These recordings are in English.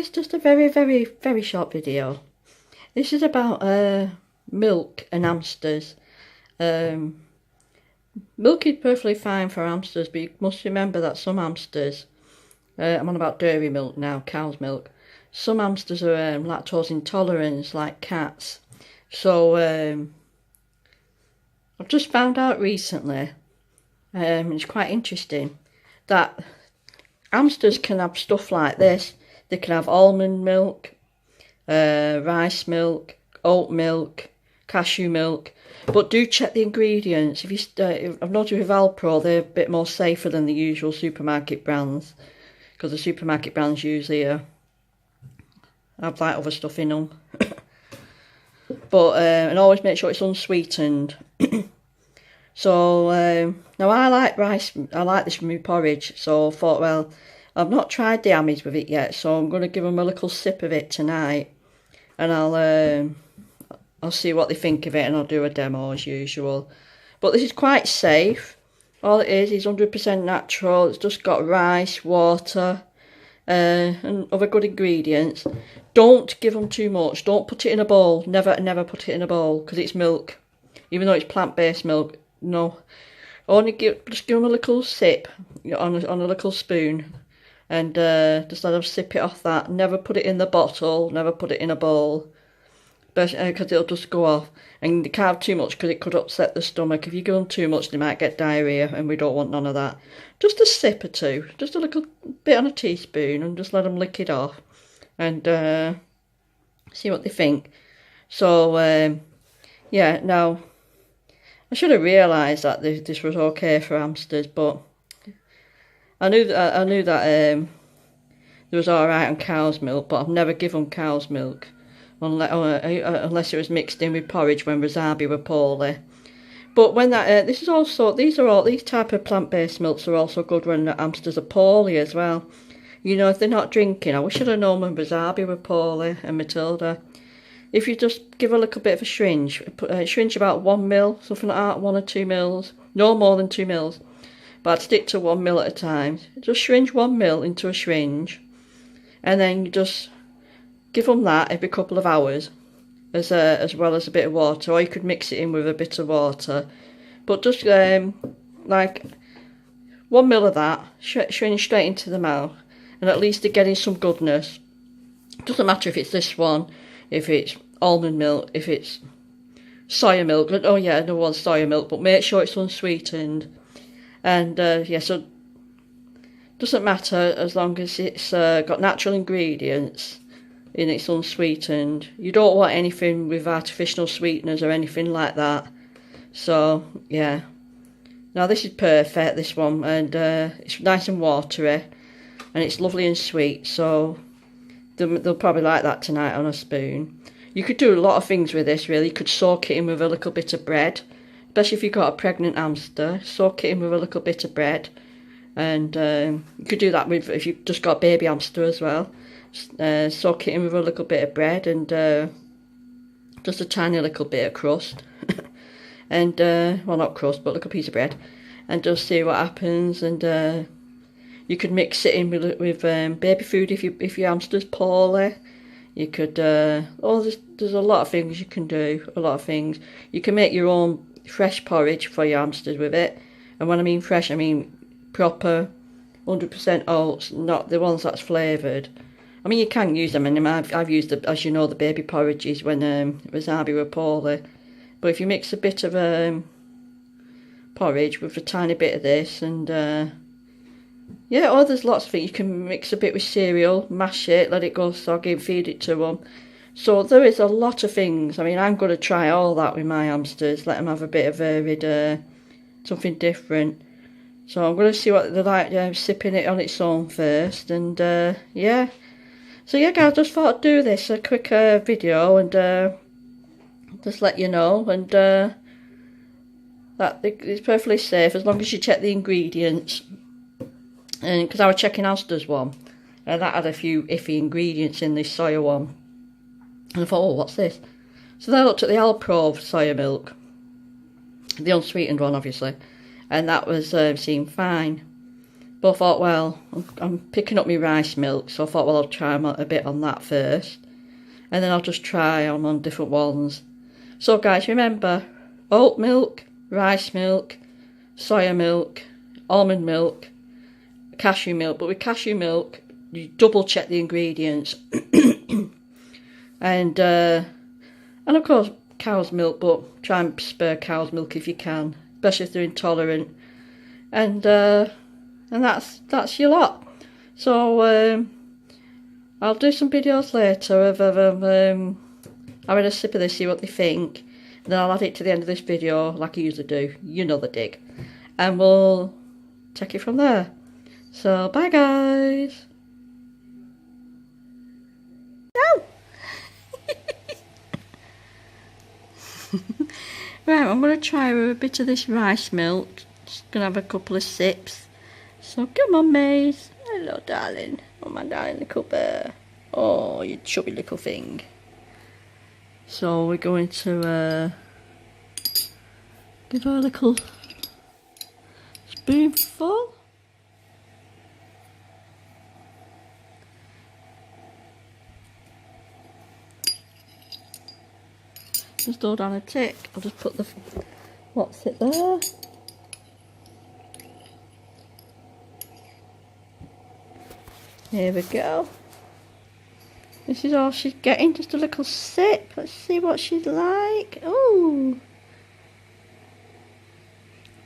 guys, just a very short video. This is about milk and hamsters. Milk is perfectly fine for hamsters, but you must remember that some hamsters, I'm on about dairy milk now, cow's milk. Some hamsters are lactose intolerant, like cats. So I've just found out recently, it's quite interesting, that hamsters can have stuff like this. They can have almond milk, rice milk, oat milk, cashew milk. But do check the ingredients. If you, I've noticed with Alpro, they're a bit more safer than the usual supermarket brands, because the supermarket brands usually have like other stuff in them. But and always make sure it's unsweetened. So now I like rice. I like this from my porridge. So I thought, well, I've not tried the hammies with it yet, so I'm going to give them a little sip of it tonight, and I'll see what they think of it, and I'll do a demo as usual. But this is quite safe. All it is 100% natural. It's just got rice, water, and other good ingredients. Don't give them too much. Don't put it in a bowl. Never put it in a bowl, because it's milk. Even though it's plant-based milk, no. Just give them a little sip on a little spoon. And just let them sip it off that. Never put it in the bottle. Never put it in a bowl. Because it'll just go off. And they can't have too much, because it could upset the stomach. If you give them too much, they might get diarrhea. And we don't want none of that. Just a sip or two. Just a little bit on a teaspoon. And just let them lick it off. And see what they think. So, yeah, now, I should have realised that this was okay for hamsters. But I knew that there was alright on cow's milk, but I've never given cow's milk unless it was mixed in with porridge when Wasabi were poorly. But when that these type of plant-based milks are also good when the hamsters are poorly as well. You know, if they're not drinking. I wish I'd have known when Wasabi were poorly and Matilda. If you just give a little bit of a syringe, syringe about 1 ml, something like that, 1 or 2 mils, no more than 2 mils. But I'd stick to 1 ml at a time. Just syringe 1 ml into a syringe, and then you just give them that every couple of hours, as well as a bit of water, or you could mix it in with a bit of water. But just like 1 ml of that, syringe straight into the mouth, and at least they're getting some goodness. Doesn't matter if it's this one, if it's almond milk, if it's soya milk. Oh yeah, no one's soya milk, but make sure it's unsweetened. And yeah, so doesn't matter as long as it's got natural ingredients and it's unsweetened. You don't want anything with artificial sweeteners or anything like that. So yeah, now this is perfect, this one, and it's nice and watery, and it's lovely and sweet. So they'll probably like that tonight on a spoon. You could do a lot of things with this, really. You could soak it in with a little bit of bread. Especially if you've got a pregnant hamster, soak it in with a little bit of bread. And you could do that with, if you've just got a baby hamster as well. Soak it in with a little bit of bread and just a tiny little bit of crust. And, well, not crust, but a little piece of bread. And just see what happens. And you could mix it in with baby food if your hamster's poorly. You could, there's a lot of things you can do, a lot of things. You can make your own fresh porridge for your hamsters with it. And when I mean fresh, I mean proper 100% oats, not the ones that's flavoured. I mean, you can use them, and I've used, as you know, the baby porridges when Wasabi were poorly. But if you mix a bit of porridge with a tiny bit of this, and yeah, there's lots of things. You can mix a bit with cereal, mash it, let it go soggy, and feed it to them. So there is a lot of things. I mean, I'm going to try all that with my hamsters. Let them have a bit of varied, something different. So I'm going to see what they're like, sipping it on its own first. And yeah. So yeah, guys, just thought I'd do this, a quick video, and just let you know. And that it's perfectly safe as long as you check the ingredients. And because I was checking Hamsters one, and that had a few iffy ingredients in this soya one. And I thought, oh, what's this? So then I looked at the Alpro soya milk, the unsweetened one, obviously, and that was seemed fine. But I thought, well, I'm picking up my rice milk, so I thought, well, I'll try a bit on that first. And then I'll just try on different ones. So guys, remember, oat milk, rice milk, soya milk, almond milk, cashew milk. But with cashew milk, you double check the ingredients. and of course, cow's milk, but try and spare cow's milk if you can, especially if they're intolerant. And that's your lot. So I'll do some videos later of having a sip of this, see what they think. And then I'll add it to the end of this video like I usually do. You know the dig. And we'll take it from there. So bye guys. No. Right, I'm going to try with a bit of this rice milk. Just going to have a couple of sips. So come on, Maze. Hello, darling. Oh, my darling little bear. Oh, you chubby little thing. So we're going to give her a little spoonful. Just hold on a tick. I'll just put the what's it there. Here we go. This is all she's getting, just a little sip. Let's see what she's like. Oh.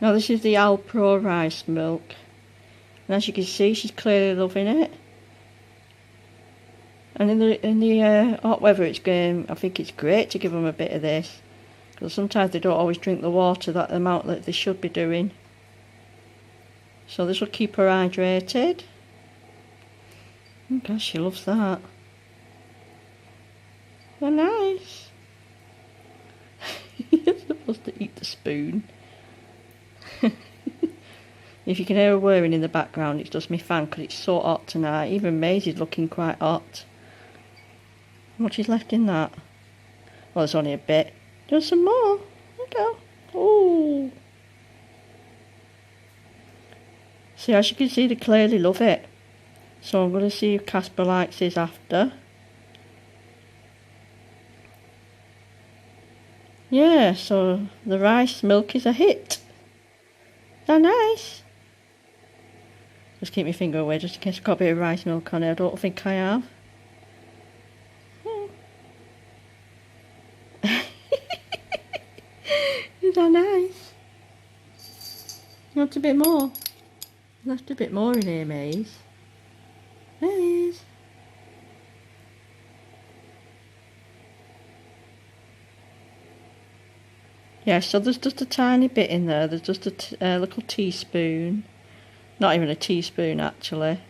Now this is the Alpro rice milk. And as you can see, she's clearly loving it. And in the hot weather, I think it's great to give them a bit of this, because sometimes they don't always drink the water that amount that they should be doing. So this will keep her hydrated. Oh gosh, she loves that. They're nice. You're supposed to eat the spoon. If you can hear her whirring in the background, it's just my fan because it's so hot tonight. Even Maisie's looking quite hot. What is left in that? Well, there's only a bit. There's some more. There we go. Oh. See, as you can see, they clearly love it. So I'm going to see if Casper likes his after. Yeah, so the rice milk is a hit. They're nice. Just keep my finger away just in case I've got a bit of rice milk on it. I don't think I have. They're nice. You want a bit more? Left a bit more in here, Maze. Maze. Yeah, so there's just a tiny bit in there. There's just a little teaspoon. Not even a teaspoon, actually.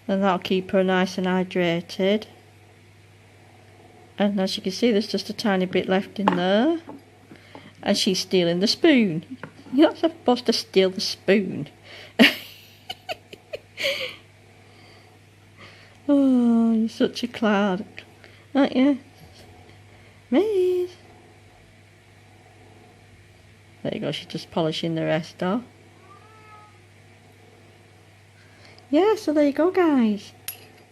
And that'll keep her nice and hydrated. And as you can see, there's just a tiny bit left in there. And she's stealing the spoon. You're not supposed to steal the spoon. Oh, you're such a cloud, aren't you? Maze. There you go, she's just polishing the rest off. Yeah, so there you go, guys.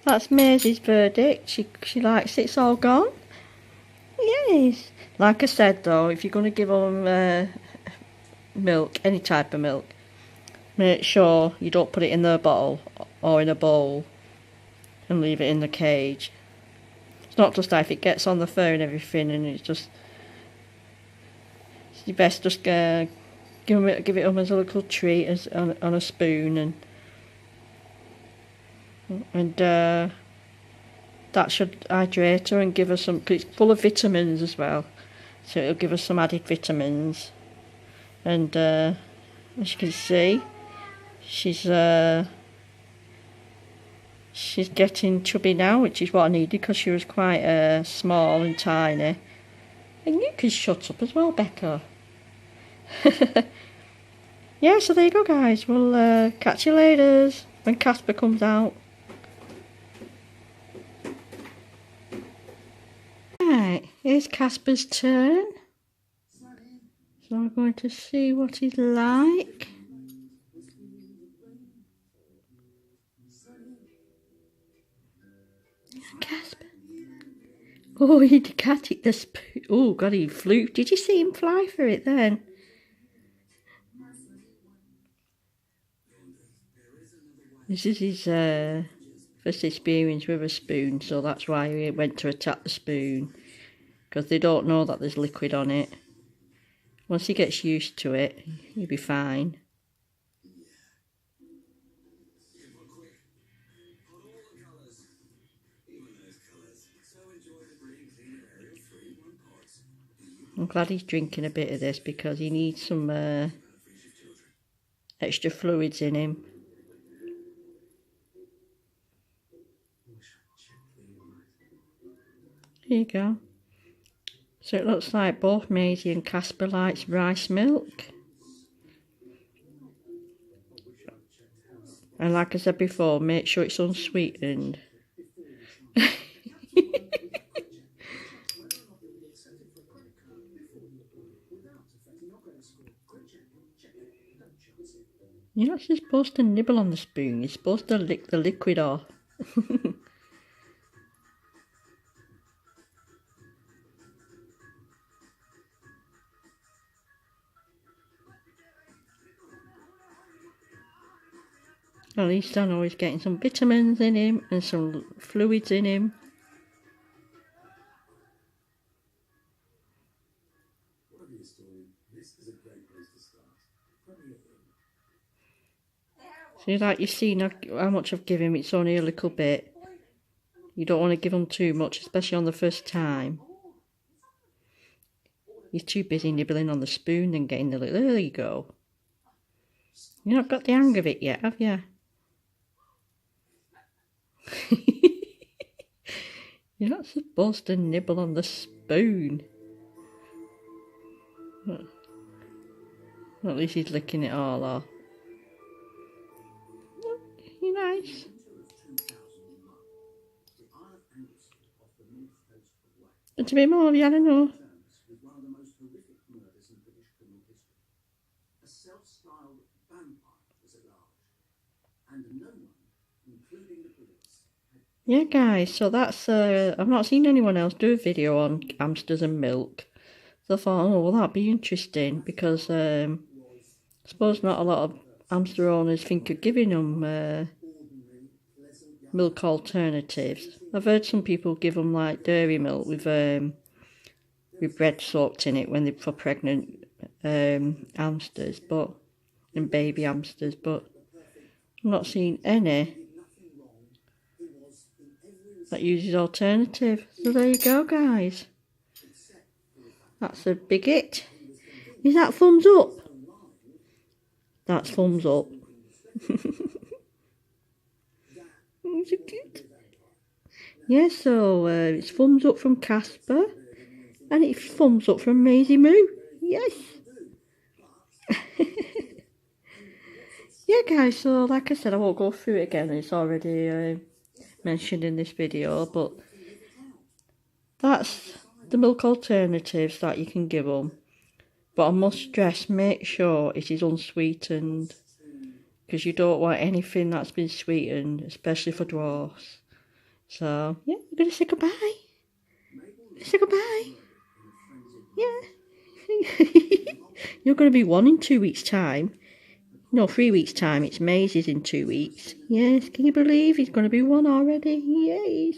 That's Maisie's verdict. She likes it. It's all gone. Yes. Like I said, though, if you're going to give them milk, any type of milk, make sure you don't put it in their bottle or in a bowl and leave it in the cage. It's not just that if it gets on the fur and everything, and it's just, it's best just give it them as a little treat, as on a spoon, and that should hydrate her and give her some, because it's full of vitamins as well, so it'll give her some added vitamins. And as you can see, she's getting chubby now, which is what I needed, because she was quite small and tiny. And you can shut up as well, Becca. Yeah, so there you go, guys. We'll catch you later when Casper comes out. Right, here's Casper's turn. So I'm going to see what he's like. Casper. Oh, he can't eat the spoon. Oh, God, he flew. Did you see him fly for it then? This is his first experience with a spoon, so that's why he went to attack the spoon. Because they don't know that there's liquid on it. Once he gets used to it, he'll be fine. I'm glad he's drinking a bit of this because he needs some extra fluids in him. Here you go. So it looks like both Maisie and Casper likes rice milk. And like I said before, make sure it's unsweetened. You're not supposed to nibble on the spoon, you're supposed to lick the liquid off. At least I know he's getting some vitamins in him and some fluids in him. See, like you've seen how much I've given him, it's only a little bit. You don't want to give him too much, especially on the first time. He's too busy nibbling on the spoon and getting the little... There you go. You've not got the hang of it yet, have you? You're not supposed to nibble on the spoon. At least he's licking it all off. You're nice. It's a bit more, yeah, I don't know. Yeah, guys, so that's, I've not seen anyone else do a video on hamsters and milk. So I thought, oh, well, that'd be interesting because I suppose not a lot of hamster owners think of giving them milk alternatives. I've heard some people give them like dairy milk with bread soaked in it when they're for pregnant hamsters, but and baby hamsters, but I've not seen any that uses alternative. So there you go, guys. That's a big hit. Is that thumbs up? That's thumbs up. So cute. Yeah, so it's thumbs up from Casper. And it's thumbs up from Maisie Moo. Yes. Yeah, guys, so like I said, I won't go through it again. It's already mentioned in this video, but that's the milk alternatives that you can give them. But I must stress, make sure it is unsweetened, because you don't want anything that's been sweetened, especially for dwarfs. So yeah, we're gonna say goodbye. Say goodbye. Yeah. You're gonna be one in 2 weeks' time. No, 3 weeks' time. It's Maisie's in 2 weeks. Yes, can you believe he's going to be one already? Yes.